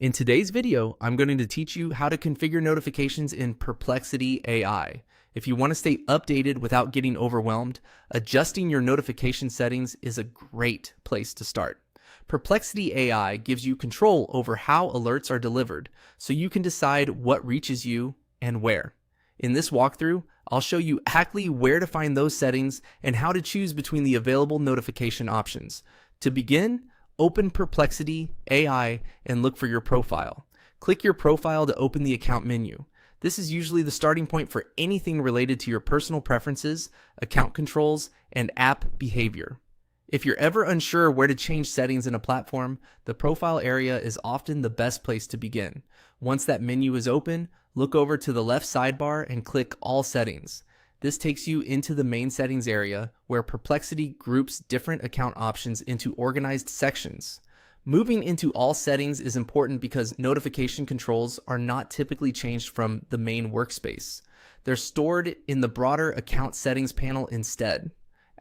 In today's video, I'm going to teach you how to configure notifications in Perplexity AI. If you want to stay updated without getting overwhelmed, adjusting your notification settings is a great place to start. Perplexity AI gives you control over how alerts are delivered, so you can decide what reaches you and where. In this walkthrough, I'll show you exactly where to find those settings and how to choose between the available notification options. To begin, open Perplexity AI and look for your profile. Click your profile to open the account menu. This is usually the starting point for anything related to your personal preferences, account controls, and app behavior. If you're ever unsure where to change settings in a platform, the profile area is often the best place to begin. Once that menu is open, look over to the left sidebar and click All Settings. This takes you into the main settings area where Perplexity groups different account options into organized sections. Moving into all settings is important because notification controls are not typically changed from the main workspace. They're stored in the broader account settings panel instead.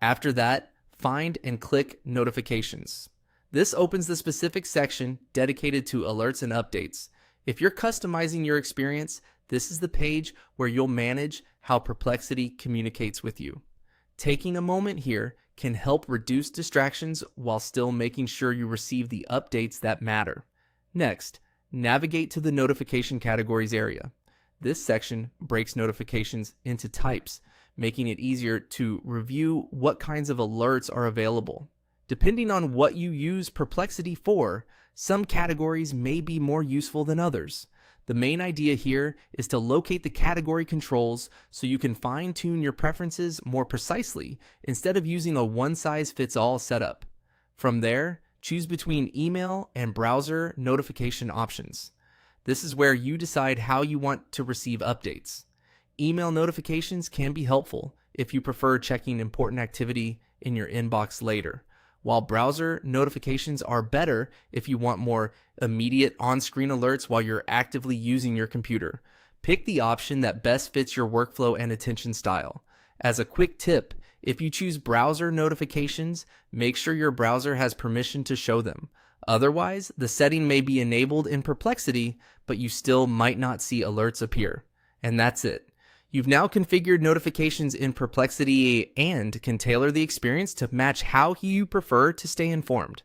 After that, find and click Notifications. This opens the specific section dedicated to alerts and updates. If you're customizing your experience, this is the page where you'll manage how Perplexity communicates with you. Taking a moment here can help reduce distractions while still making sure you receive the updates that matter. Next, navigate to the notification categories area. This section breaks notifications into types, making it easier to review what kinds of alerts are available. Depending on what you use Perplexity for, some categories may be more useful than others. The main idea here is to locate the category controls so you can fine-tune your preferences more precisely instead of using a one-size-fits-all setup. From there, choose between email and browser notification options. This is where you decide how you want to receive updates. Email notifications can be helpful if you prefer checking important activity in your inbox later, while browser notifications are better if you want more immediate on-screen alerts while you're actively using your computer. Pick the option that best fits your workflow and attention style. As a quick tip, if you choose browser notifications, make sure your browser has permission to show them. Otherwise, the setting may be enabled in Perplexity, but you still might not see alerts appear. And that's it. You've now configured notifications in Perplexity and can tailor the experience to match how you prefer to stay informed.